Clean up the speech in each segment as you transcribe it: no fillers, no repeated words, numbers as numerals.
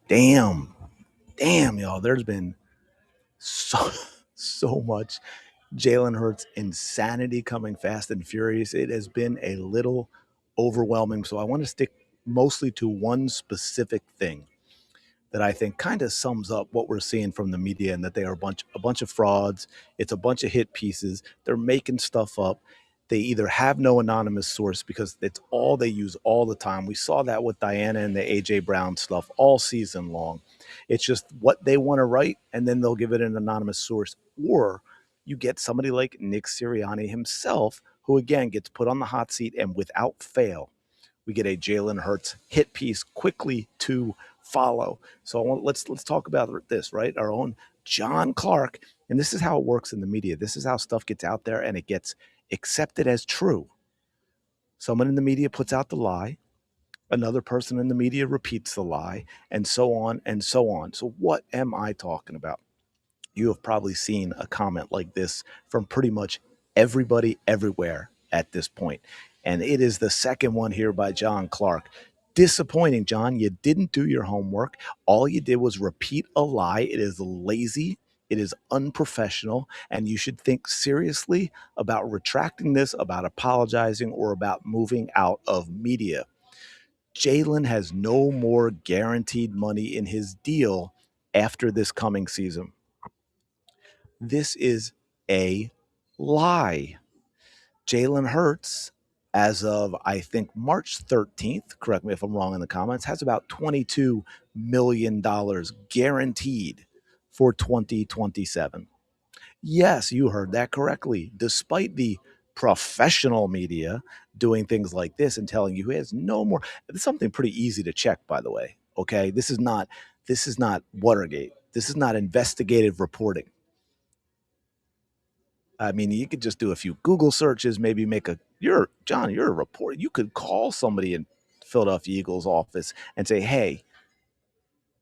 Damn, damn, y'all. There's been so so much Jalen Hurts insanity coming fast and furious. It has been a little overwhelming. So I want to stick mostly to one specific thing that I think kind of sums up what we're seeing from the media, and that they are a bunch of frauds. It's a bunch of hit pieces. They're making stuff up. They either have no anonymous source because it's all they use all the time. We saw that with Diana and the AJ Brown stuff all season long. It's just what they want to write, and then they'll give it an anonymous source. Or you get somebody like Nick Sirianni himself, who again gets put on the hot seat, and without fail, we get a Jalen Hurts hit piece quickly to follow. So let's talk about this, right? Our own John Clark, and this is how it works in the media. This is how stuff gets out there and it gets accepted as true. Someone in the media puts out the lie, another person in the media repeats the lie, and so on and so on. So what am I talking about? You have probably seen a comment like this from pretty much everybody everywhere at this point. And it is the second one here by John Clark. Disappointing, John. You didn't do your homework. All you did was repeat a lie. It is lazy. It is unprofessional. And you should think seriously about retracting this, about apologizing, or about moving out of media. Jalen has no more guaranteed money in his deal after this coming season. This is a lie. Jalen Hurts, as of I think March 13th, correct me if I'm wrong in the comments, has about $22 million guaranteed for 2027. Yes, you heard that correctly. Despite the professional media doing things like this and telling you he has no more, it's something pretty easy to check, by the way. Okay. This is not Watergate. This is not investigative reporting. I mean, you could just do a few Google searches, maybe you're a reporter. You could call somebody in Philadelphia Eagles office and say, hey,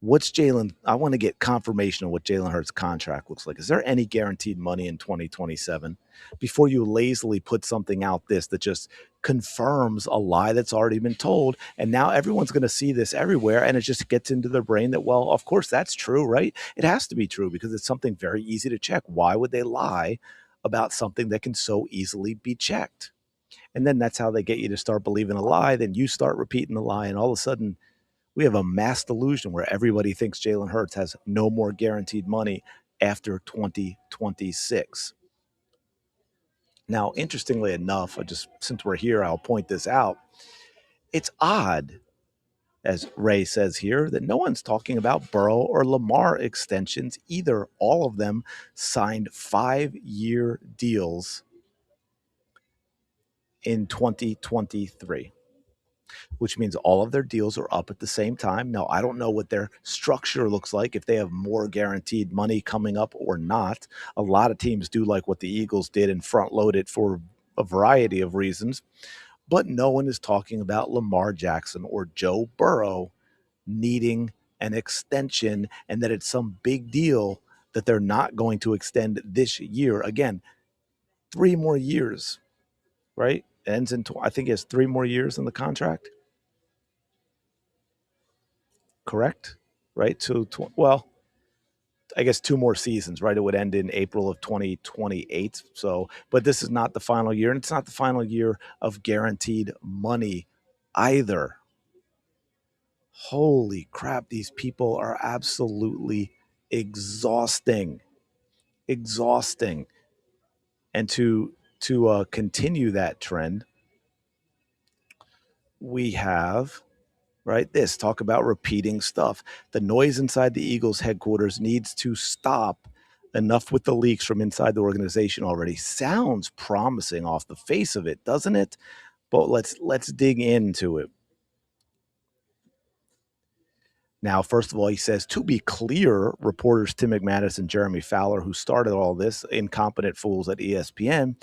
what's Jalen? I want to get confirmation of what Jalen Hurts' contract looks like. Is there any guaranteed money in 2027? Before you lazily put something out that just confirms a lie that's already been told. And now everyone's going to see this everywhere. And it just gets into their brain that, well, of course that's true, right? It has to be true because it's something very easy to check. Why would they lie about something that can so easily be checked? And then that's how they get you to start believing a lie. Then you start repeating the lie. And all of a sudden, we have a mass delusion where everybody thinks Jalen Hurts has no more guaranteed money after 2026. Now, interestingly enough, since we're here, I'll point this out. It's odd, as Ray says here, that no one's talking about Burrow or Lamar extensions either. All of them signed 5-year deals in 2023, which means all of their deals are up at the same time. Now, I don't know what their structure looks like, if they have more guaranteed money coming up or not. A lot of teams do like what the Eagles did and front load it for a variety of reasons. But no one is talking about Lamar Jackson or Joe Burrow needing an extension, and that it's some big deal that they're not going to extend this year. Again, 3 more years, right? It ends I think he has 3 more years in the contract. Correct? Right? So, well, I guess 2 more seasons, right? It would end in April of 2028. So, but this is not the final year, and it's not the final year of guaranteed money either. Holy crap, these people are absolutely exhausting. Exhausting. And to continue that trend, we have right? This talk about repeating stuff. The noise inside the Eagles headquarters needs to stop. Enough with the leaks from inside the organization already. Sounds promising off the face of it, doesn't it? But let's dig into it. Now, first of all, he says, to be clear, reporters Tim McManus and Jeremy Fowler, who started all this, incompetent fools at ESPN,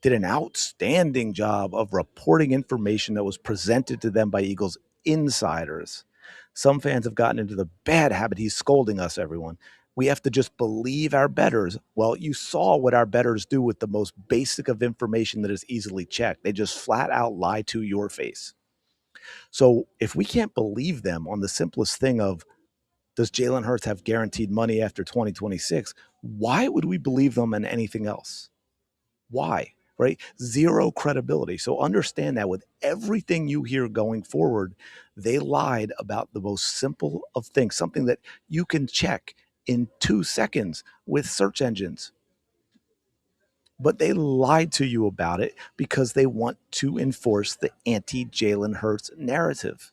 did an outstanding job of reporting information that was presented to them by Eagles insiders. Some fans have gotten into the bad habit. He's scolding us, everyone. We have to just believe our bettors. Well, you saw what our bettors do with the most basic of information that is easily checked. They just flat out lie to your face. So if we can't believe them on the simplest thing of Does Jalen Hurts have guaranteed money after 2026? Why would we believe them in anything else? Why? Right? Zero credibility. So understand that with everything you hear going forward, they lied about the most simple of things, something that you can check in 2 seconds with search engines. But they lied to you about it because they want to enforce the anti-Jalen Hurts narrative.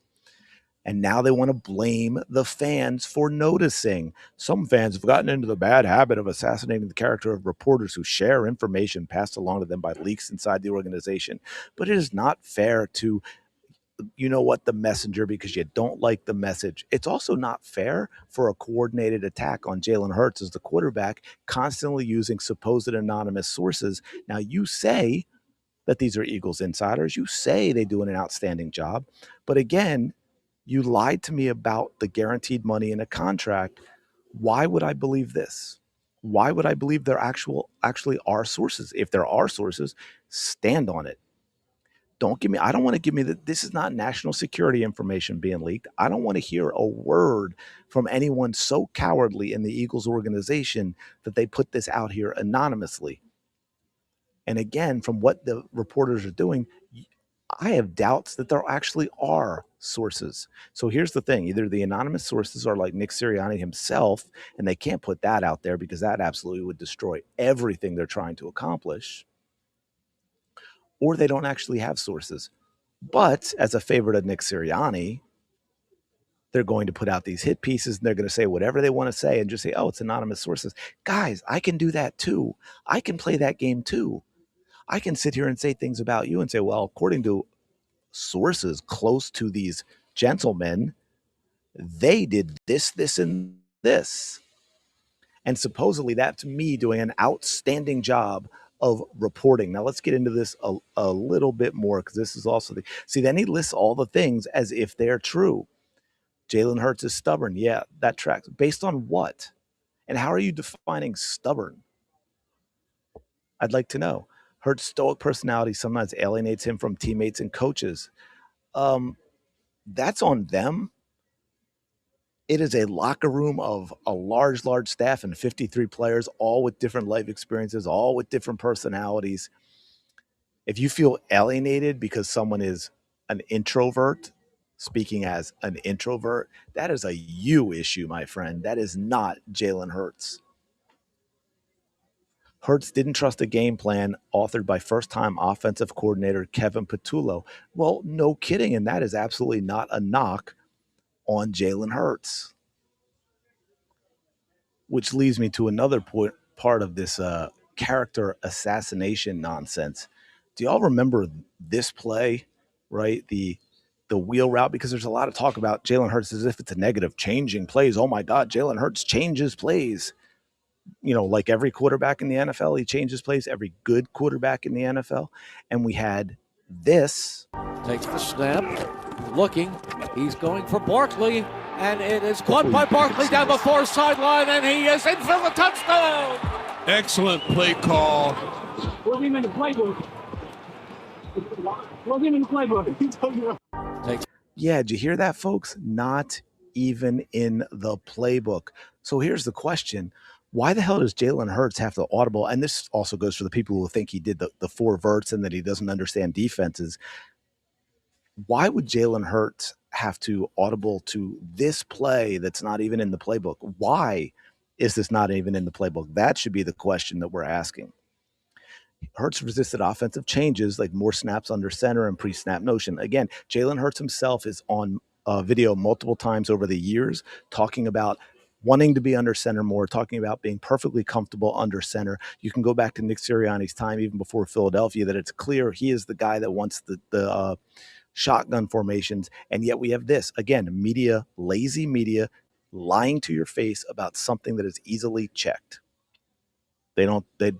And now they want to blame the fans for noticing. Some fans have gotten into the bad habit of assassinating the character of reporters who share information passed along to them by leaks inside the organization. But it is not fair to, the messenger because you don't like the message. It's also not fair for a coordinated attack on Jalen Hurts as the quarterback, constantly using supposed anonymous sources. Now, you say that these are Eagles insiders. You say they do an outstanding job. But again, you lied to me about the guaranteed money in a contract. Why would I believe this? Why would I believe there actually are sources? If there are sources, stand on it. I don't want to give me that. This is not national security information being leaked. I don't want to hear a word from anyone so cowardly in the Eagles organization that they put this out here anonymously. And again, from what the reporters are doing, I have doubts that there actually are sources. So here's the thing. Either the anonymous sources are like Nick Sirianni himself, and they can't put that out there because that absolutely would destroy everything they're trying to accomplish, or they don't actually have sources. But as a favor to Nick Sirianni, they're going to put out these hit pieces and they're going to say whatever they want to say and just say, oh, it's anonymous sources. Guys, I can do that too. I can play that game too. I can sit here and say things about you and say, well, according to sources close to these gentlemen, they did this, this, and this. And supposedly that's me doing an outstanding job of reporting. Now let's get into this a little bit more because this is also then he lists all the things as if they're true. Jalen Hurts is stubborn. Yeah, that tracks. Based on what? And how are you defining stubborn? I'd like to know. Hurts' stoic personality sometimes alienates him from teammates and coaches. That's on them. It is a locker room of a large, large staff and 53 players, all with different life experiences, all with different personalities. If you feel alienated because someone is an introvert, speaking as an introvert, that is a you issue, my friend. That is not Jalen Hurts. Hurts didn't trust a game plan authored by first-time offensive coordinator Kevin Patullo. Well, no kidding, and that is absolutely not a knock on Jalen Hurts. Which leads me to another part of this character assassination nonsense. Do y'all remember this play, right? The wheel route, because there's a lot of talk about Jalen Hurts as if it's a negative, changing plays. Oh my God, Jalen Hurts changes plays. Like every quarterback in the NFL, he changes plays, every good quarterback in the NFL. And we had this. Takes the snap, looking, he's going for Barkley, and it is caught by Barkley down the far sideline, and he is in for the touchdown! Excellent play call. Wasn't even in the playbook. Wasn't even in the playbook. Yeah, did you hear that, folks? Not even in the playbook. So here's the question. Why the hell does Jalen Hurts have to audible? And this also goes for the people who think he did the 4 verts and that he doesn't understand defenses. Why would Jalen Hurts have to audible to this play that's not even in the playbook? Why is this not even in the playbook? That should be the question that we're asking. Hurts resisted offensive changes like more snaps under center and pre-snap motion. Again, Jalen Hurts himself is on video multiple times over the years talking about wanting to be under center more, talking about being perfectly comfortable under center. You can go back to Nick Sirianni's time, even before Philadelphia, that it's clear he is the guy that wants the shotgun formations. And yet we have this, again, media, lazy media, lying to your face about something that is easily checked. They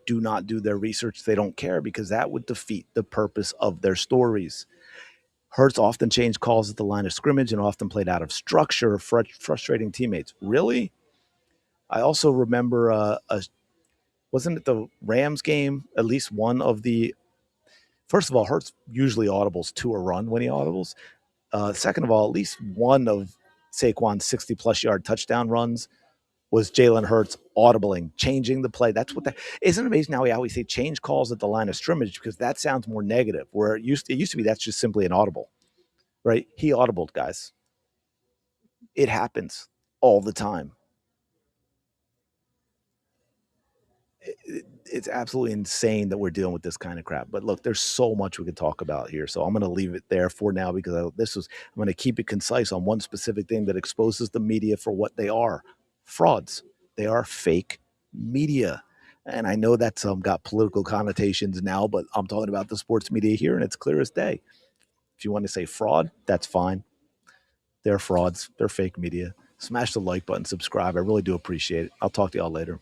do not do their research. They don't care because that would defeat the purpose of their stories. Hurts often changed calls at the line of scrimmage and often played out of structure, frustrating teammates. Really? I also remember, wasn't it the Rams game? At least one of the, first of all, Hurts usually audibles to a run when he audibles. Second of all, at least one of Saquon's 60-plus yard touchdown runs was Jalen Hurts audibling, changing the play. That's what that isn't amazing how we always say change calls at the line of scrimmage, because that sounds more negative. Where it used to be that's just simply an audible, right? He audibled, guys. It happens all the time. It's absolutely insane that we're dealing with this kind of crap. But look, there's so much we could talk about here. So I'm going to leave it there for now, because I'm going to keep it concise on one specific thing that exposes the media for what they are: frauds. They are fake media. And I know that's got political connotations now, but I'm talking about the sports media here, and it's clear as day. If you want to say fraud, that's fine. They're frauds. They're fake media. Smash the like button, subscribe. I really do appreciate it. I'll talk to y'all later.